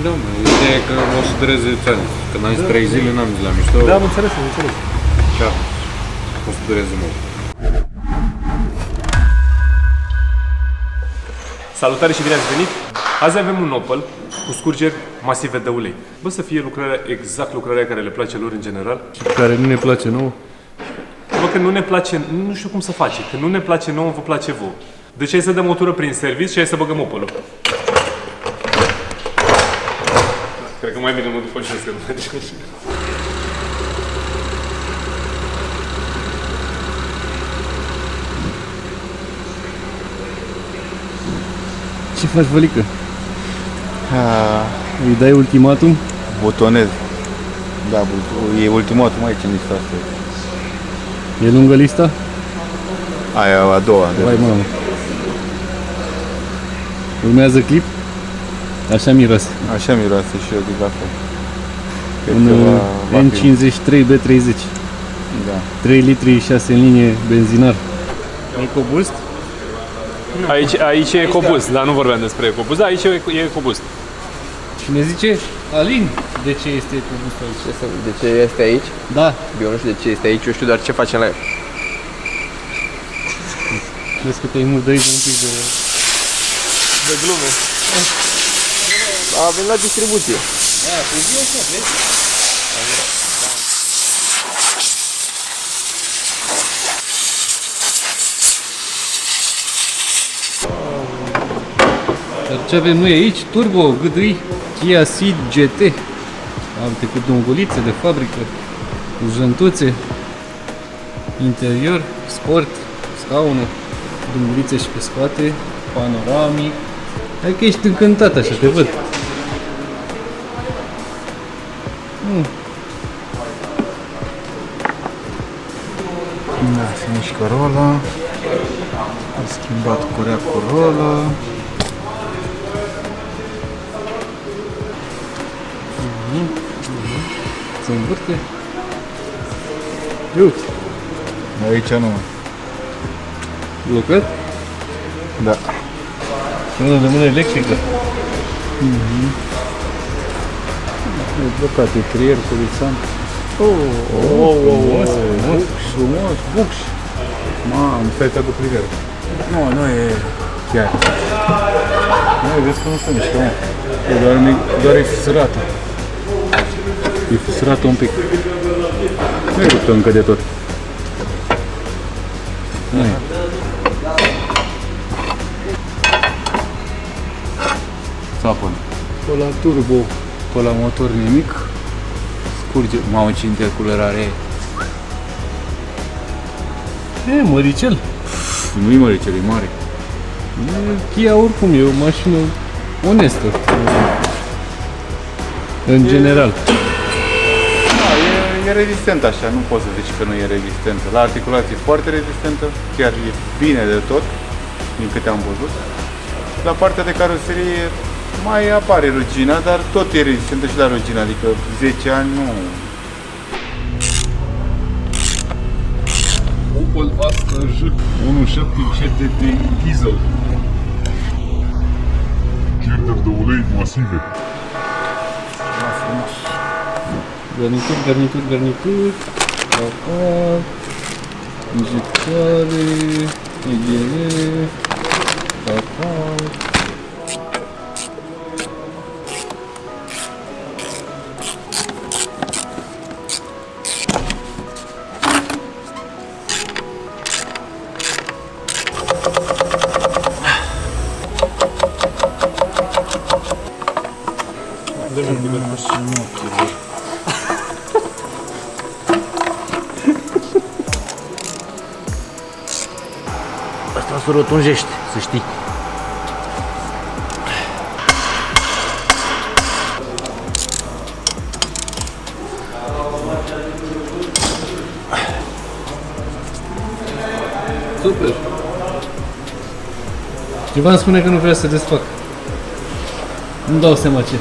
Da, mă, ideea e că o să dureze ți-ani. Când am zis 3 zile, n-am zis la mișto. Da, am înțeles, am înțeles. Da, o să dureze mult. Salutare și bine ați venit! Azi avem un Opel cu scurgeri masive de ulei. Bă, să fie lucrarea, exact lucrarea care le place lor în general. Și care nu ne place nouă. Bă, că nu ne place, nu știu cum să face. Când nu ne place nouă, vă place vouă. Deci hai să dăm o tură prin service și hai să băgăm Opel-ul. Cred că mai bine mă duc pe jos, că nu merge așa. Ce faci, Vălică? Îi dai ultimatum? Butonez. Da, e ultimatum aici în lista asta. E lungă lista? Aia a doua. Vai, mamă. Urmează clip? Așa miroase. Așa miroase și eu zic la fel. Un N53 B30. Da. 3 litri 6 în linie, benzinar. EcoBoost? Aici e EcoBoost, dar nu vorbeam despre EcoBoost. Da, aici e EcoBoost. Și ne zice Alin de ce este EcoBoost aici. De ce este aici? Da. Eu nu știu de ce este aici, eu știu doar ce facem la el. Vezi că te-ai murdărit un pic De glume. A venit la distribuție. Da, trebuie așa, vezi? Dar ce avem noi aici? Turbo, GDI, Kia Ceed GT. Alte cu dungulițe de fabrică, cu jantuțe, interior, sport, scaune, dungulițe și pe spate, panoramic. Hai că ești încântat așa, te văd. Da, se mișcă rola. Am schimbat curea cu rola. Se învârte. Uite, Aici nu. blocat. Da. Unul de mână electrică. E blocat, e trier, colisant. Frumos, bucș. Mamă, stai te aduc liber. Nu e chiar. Nu, vezi că nu se mișcă, mă. Doar e fisurată. E fisurată un pic. Nu e ruptă încă de tot. Nu e. Țapă-n. Pe la turbo, pe la motor nimic. Scurge. Mamă, ce interculerare e. E, măricel. Nu-i măricel, e mare. Kia oricum e o mașină onestă. În general. Da, e rezistent așa, nu poți să zici că nu e rezistentă. La articulație e foarte rezistentă, chiar e bine de tot, din câte am văzut. La partea de caroserie mai apare rugina, dar tot e rezistentă și la rugina, adică 10 ani nu... Opel Astra J 1.7 de diesel. Pierderi de ulei masive. Garnitur. Capac. Injectoare. EGR. Capac. Asta se rotunjește, să știi. Super. Ceva îmi spune că nu vrea să desfac. Nu dau seama ce.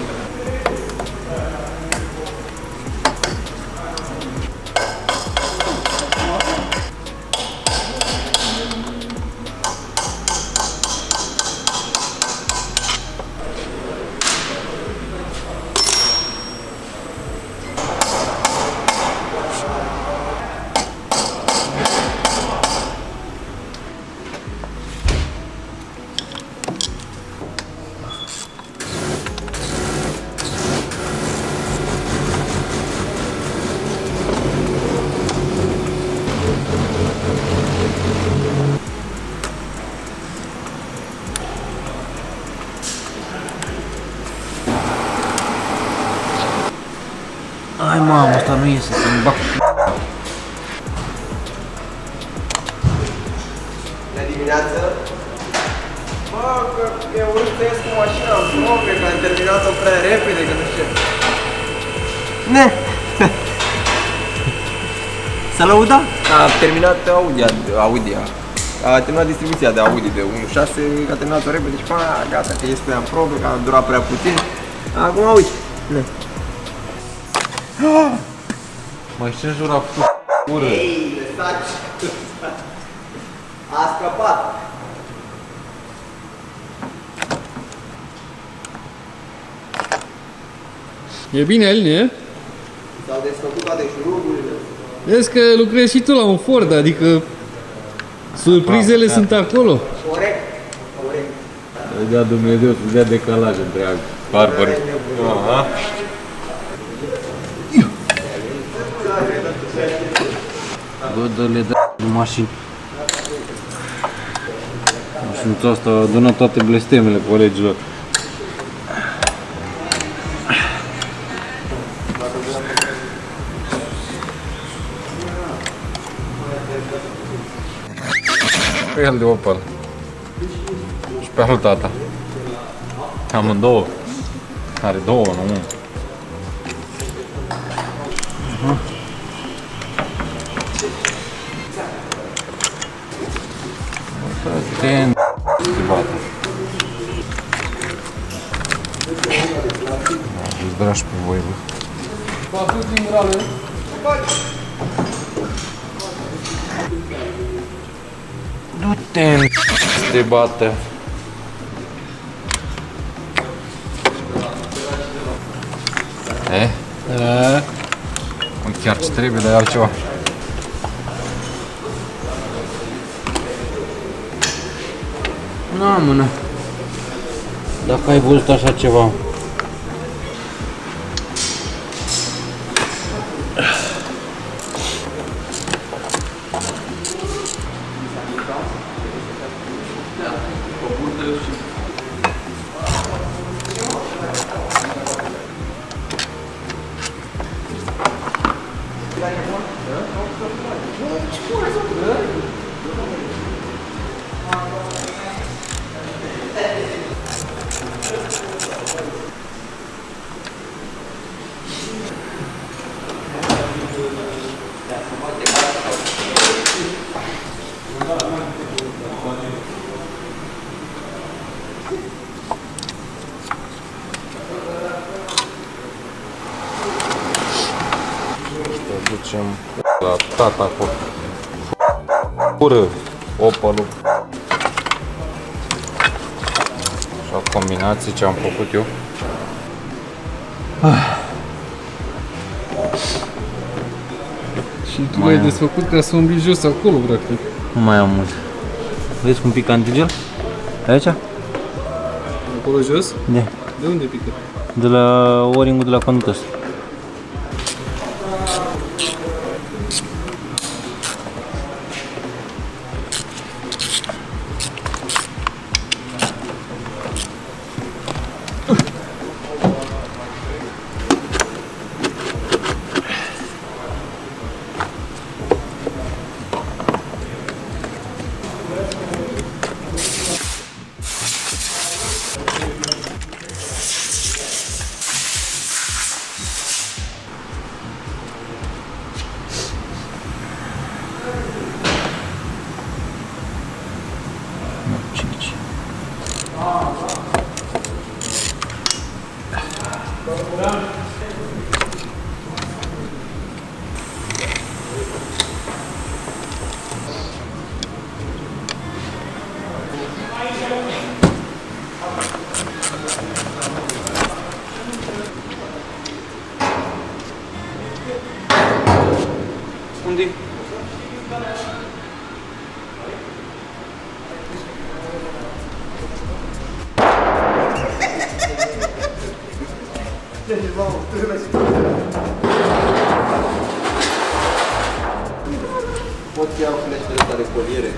Hai mamă, asta nu iese să-mi bag. De dimineață? Bă, că eu urât să ies cu mașina în probe, că am terminat-o prea repede, că nu știu. Ne! S-a lăudat? A terminat Audi-a. A terminat distribuția de Audi de 1.6, a terminat-o repede și gata, că ies cu ea în probe, că a durat prea puțin. Acum uite. Ne. Mai știi jur a făcut ură. Ei, lăsați! A scăpat! E bine, Aline? S-au desfăcut toate șuruburile. Vezi că lucrezi și tu la un Ford, adică surprizele sunt acolo. Corect? Corect. Îi dea Dumnezeu să-ți dea decalaj întreagă. Barbări. Aha. Bă, dă-le de mașini. Mașinuța asta adună toate blestemele colegilor. Pe el de Opel. Și pe al tata. Amândouă. Are două, nu unul. Ten se bate. Îți dragi pe voi, bă. Du-te, te bate. Chiar ce trebuie, dar e altceva. Na, mână. Dacă ai văzut așa ceva. Ducem la tata cu ură Opel-ul. Și o combinație ce am făcut eu. Și tu l-ai desfăcut ca să umbli jos acolo, practic. Nu mai am mult. Vezi cum pică antigel? Aici? Acolo jos? Da. De unde pică? De la O-ring-ul de la conductor. Unde? Pot să iau fleștele astea de coliere.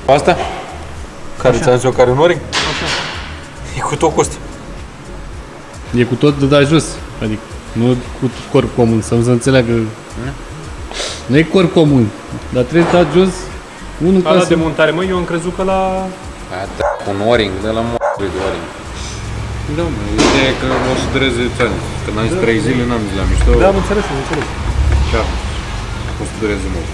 Asta? Care ți-am zis eu, care nori? E cu tot cu asta. E cu tot de da jos. Adică nu cu corp comun, să nu se înțeleagă. Nu e corp comun, dar trebuie dat jos unul ca La să... demontare, măi, eu am crezut că la... Un o-ring de la m***ului de o-ring. Da, mă, ideea e că o să dureze ani. Când am zis 3 zile, n-am zis la mișto. Da, am înțeles. Da, o să dureze mult.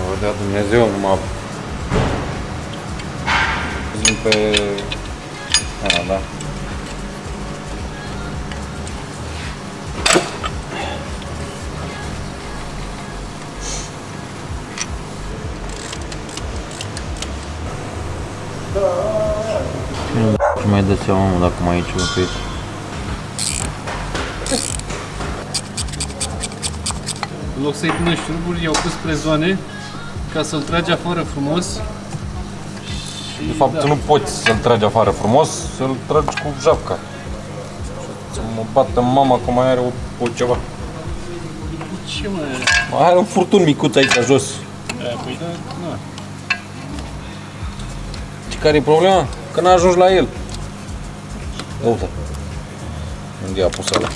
O, da, Dumnezeu, numai... Zim pe... da. Și mai dă seama, mă, dacă mai e ceva pe aici. În loc să-i pună șuruburi, i-au pus prezoane ca să-l tragi afară frumos. De fapt, tu nu poți să-l tragi afară frumos, să-l tragi cu japca. Să mă bată mama că mai are o ceva. Ce mai are? Mai are un furtun micuț aici jos. Păi da, na. Și care e problema? Că n-a ajuns la el. Uite. Unde i-a pus ăla?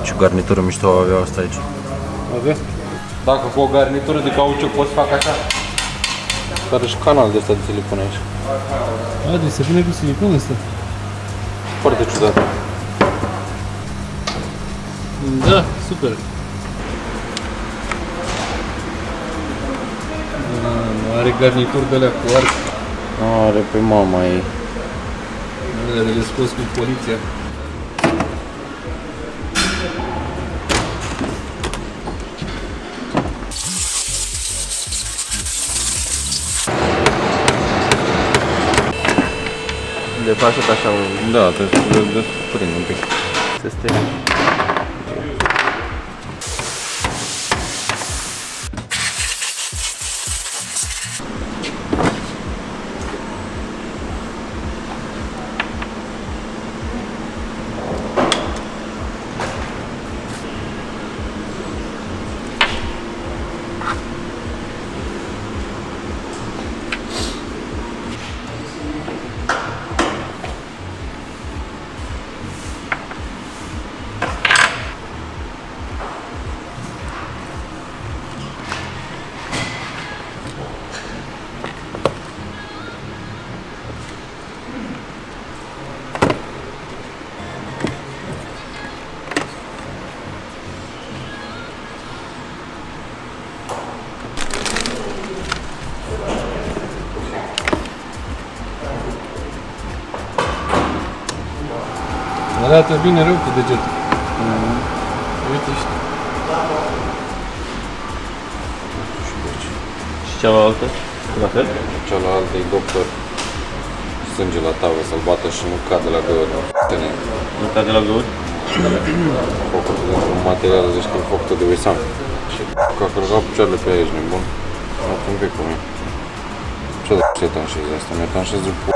Ce garnitură mișto avea asta aici. Avea? Dacă cu o garnitură de cauciuc poți fac așa. Care și canal de ăsta de silicon aici. A, deci se pune cu silicon ăsta. Foarte ciudat. Da, super. Are garnituri de alea cu arc, Are pe mama ei. alea de le scos cu poliția. Le faci tot așa un... Da, trebuie să prind un pic. Să stai. Arată bine rău cu degetul. Uite și... Și cealaltă? La fel? Cealaltă e doctor. Sânge la tavă să-l bată și nu cade la găuri. Nu cade la găuri? Focul dintr-un material, zici că e focul de uisan. Și că a călcat picioarele pe aici, nebun. Arată un pic cu mine. Ce de ce etanșezi asta? Mi etanșez de p***.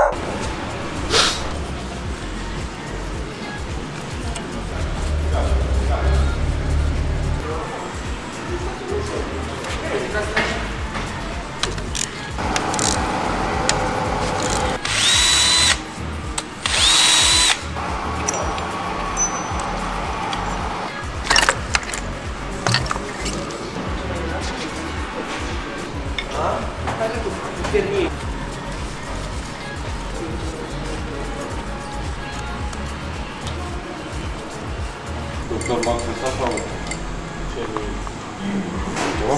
Doctor Max ăsta sau? Ceva?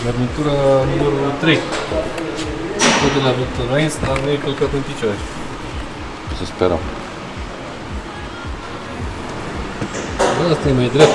Garnitura numărul 3. Tot de la Victor Reins, dar nu e călcat în picioare. Să sperăm. Asta e mai drept.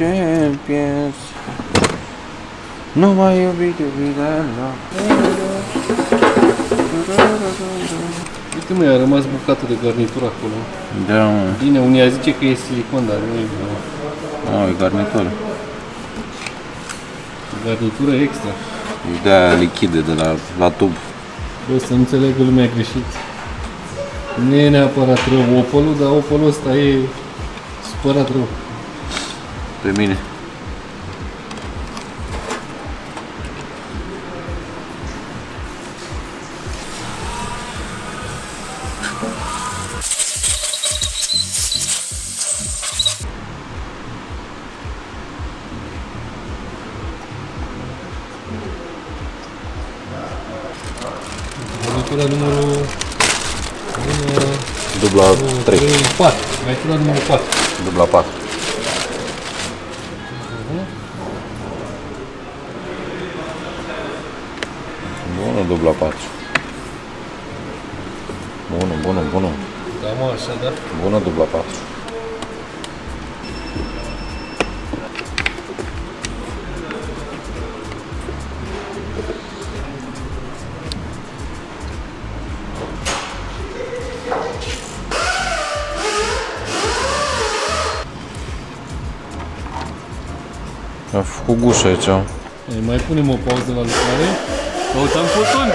Champions. Nu mai iubit la. Uite mă, a rămas bucată de garnitură acolo. Da, mă. Bine, unii zice că e silicon, dar nu e E garnitură. garnitură extra. E de-aia lichide de la tub. Bă, să nu înțelegă lumea greșit. Nu e neapărat rău Opel-ul, dar Opel-ul ăsta e supărat rău. Pe mine. Garnitura numărul... Dubla 3. 4. Garnitura numărul 4. Dubla 4. Bună, dubla 4. Bună. Da, mă, așa, da? Bună, dubla 4. A făcut gușă aici. Mai punem o pauză la lucrare. Căutăm coton.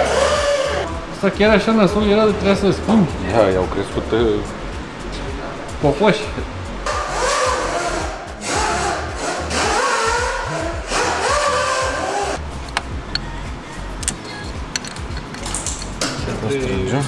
Asta chiar așa nasol era de trebuia să schimbi Ia, i-au crescut popoși. strânge.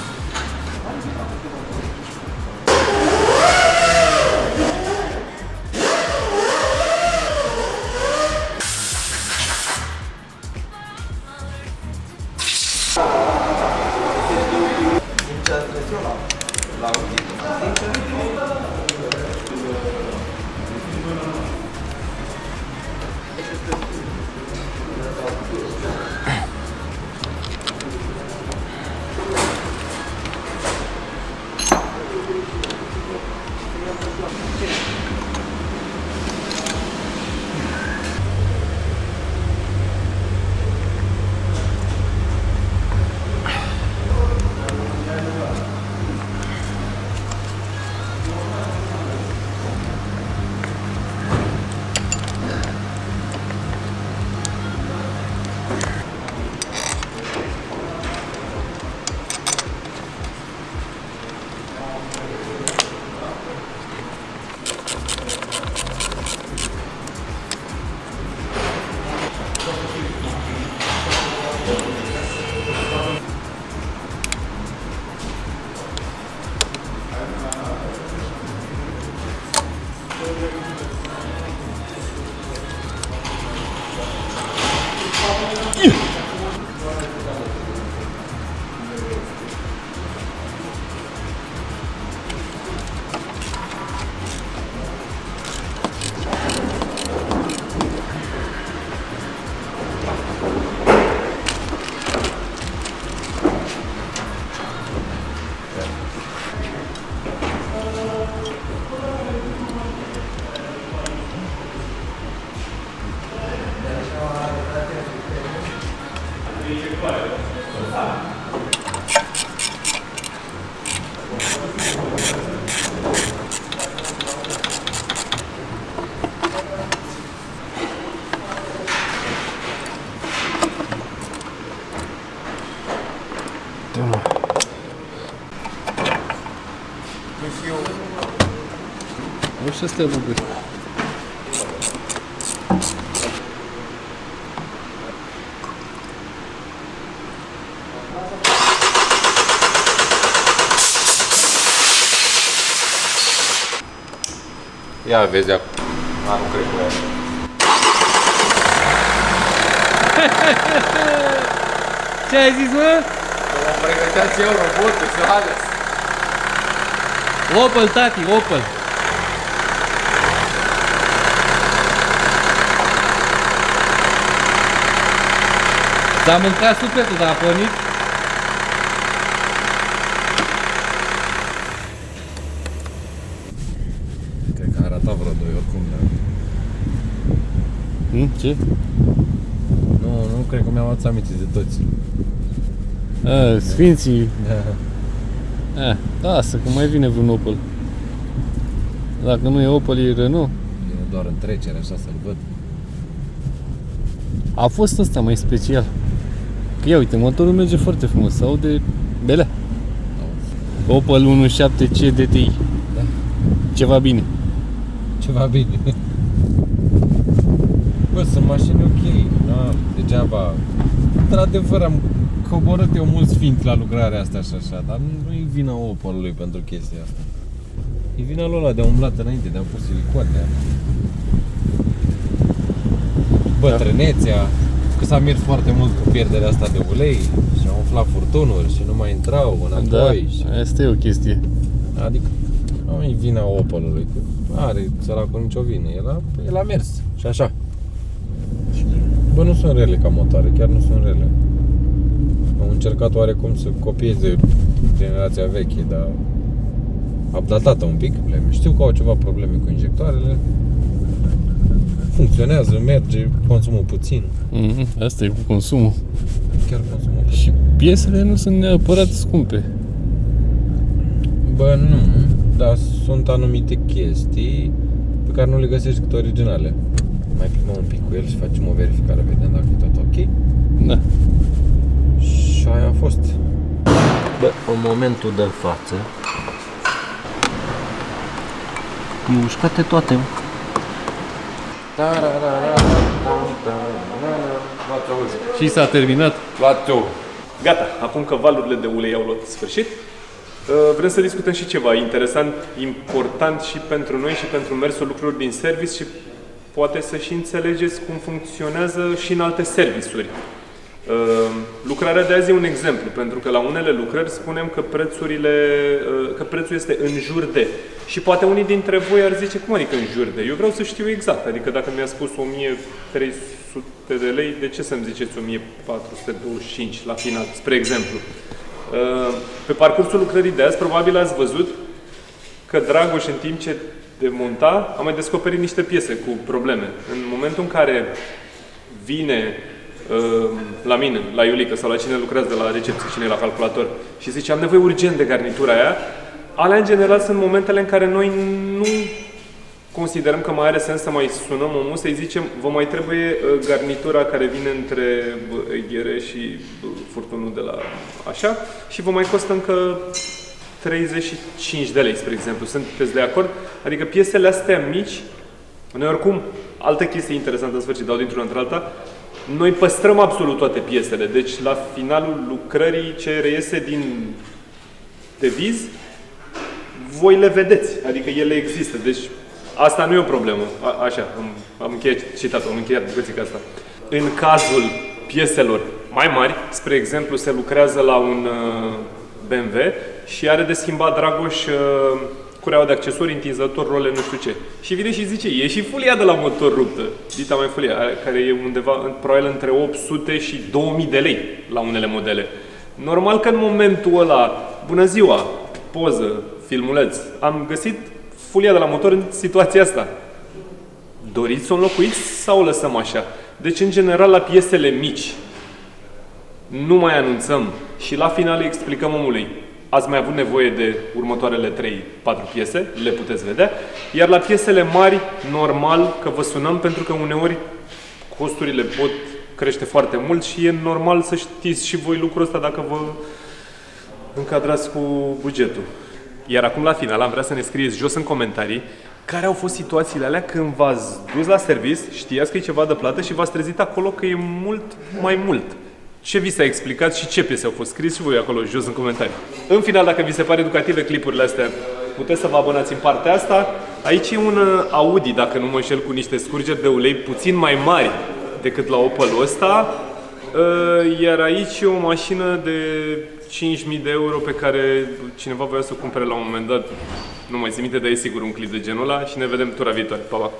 Nu știu să te bucuri. Ia vezi acum. Nu cred că e. Ce ai zis, mă? Am pregătit eu robotul, să hades. Opel, tati, Opel. S-a mâncat sufletul, dar a pornit. Cred că a ratat vreo 2 oricum, dar... Ce? Nu cred că mi-am adus aminte de toți. Sfinții. Da. Lasă, că mai vine vreun Opel. Dacă nu e Opel, e Renault. Vine doar în trecere, așa să-l văd. A fost ăsta mai special. Că ia uite, motorul merge foarte frumos, se aude belea. Opel 1.7 CDTI. Da. Ceva bine. Ceva bine. Bă, sunt mașini ok, da, degeaba. Într-adevăr am coborât eu mult sfint la lucrarea asta și așa, dar nu-i vina Opelului pentru chestia asta. E vina lui ăla de umblat înainte, de a pus silicoane. Bătrânețea, că s-a mers foarte mult cu pierderea asta de ulei și au umflat furtunuri și nu mai intrau înapoi. Și... asta e o chestie. Adică nu e vina Opelului, că are săracul nicio vină, el a mers și așa. Bă, nu sunt rele ca motoare, chiar nu sunt rele. Au încercat oarecum să copieze generația veche, dar updatată un pic. Știu că au ceva probleme cu injectoarele. Funcționează, merge, consumă puțin. Asta e cu consumul. Chiar consumă puțin. Și piesele nu sunt neapărat scumpe. Bă, nu, dar sunt anumite chestii pe care nu le găsești cât originale. Mai plimbăm un pic cu el și facem o verificare, vedem dacă e tot ok. Da. Și aia a fost. Bă, în momentul de față e ușcate toate. Și s-a terminat. Luați-o! Gata, acum că valurile de ulei au luat sfârșit, vrem să discutăm și ceva interesant, important și pentru noi și pentru mersul lucrurilor din service și poate să și înțelegeți cum funcționează și în alte serviciuri. Lucrarea de azi e un exemplu, pentru că la unele lucrări spunem că prețul este în jur de. Și poate unii dintre voi ar zice, cum adică în jur de? Eu vreau să știu exact, adică dacă mi-a spus 1300 de lei, de ce să-mi ziceți 1425 la final, spre exemplu? Pe parcursul lucrării de azi, probabil ați văzut că Dragoș, în timp ce demonta, a mai descoperit niște piese cu probleme. În momentul în care vine la mine, la Iulica sau la cine lucrează de la recepție, cine e la calculator și zice, am nevoie urgent de garnitura aia, alea în general sunt momentele în care noi nu considerăm că mai are sens să mai sunăm omul, să-i zicem, vă mai trebuie garnitura care vine între Ghere și furtunul de la așa și vă mai costă încă 35 de lei, spre exemplu. Sunteți de acord? Adică piesele astea mici, noi oricum, altă chestie interesantă în sfârșit, dau dintr-una într-alta, noi păstrăm absolut toate piesele, deci la finalul lucrării ce reiese din deviz, voi le vedeți, adică ele există, deci asta nu e o problemă, așa, am încheiat citatul, am încheiat bucățica asta. În cazul pieselor mai mari, spre exemplu, se lucrează la un BMW și are de schimbat Dragoș cureaua de accesorii, întinzător, role, nu știu ce. Și vine și zice, e și folia de la motor ruptă, dita mai folia, care e undeva, probabil între 800 și 2000 de lei la unele modele. Normal că în momentul ăla, bună ziua, poză, filmuleț, am găsit folia de la motor în situația asta. Doriți să o înlocuiți sau o lăsăm așa? Deci, în general, la piesele mici, nu mai anunțăm și la final îi explicăm omului, ați mai avut nevoie de următoarele 3-4 piese, le puteți vedea, iar la piesele mari, normal că vă sunăm pentru că uneori costurile pot crește foarte mult și e normal să știți și voi lucrul ăsta dacă vă încadrați cu bugetul. Iar acum la final am vrea să ne scrieți jos în comentarii care au fost situațiile alea când v-ați dus la service, știați că e ceva de plată și v-ați trezit acolo că e mult mai mult. Ce vi s-a explicat și ce piese au fost scris și voi acolo jos în comentarii. În final, dacă vi se pare educative clipurile astea, puteți să vă abonați în partea asta. Aici e un Audi, dacă nu mă înșel, cu niște scurgeri de ulei puțin mai mari decât la Opel-ul ăsta. Iar aici e o mașină de 5.000 de euro pe care cineva voia să o cumpere la un moment dat. Nu mai țin minte, dar e sigur un clip de genul ăla și ne vedem tura viitoare. Pa, pa!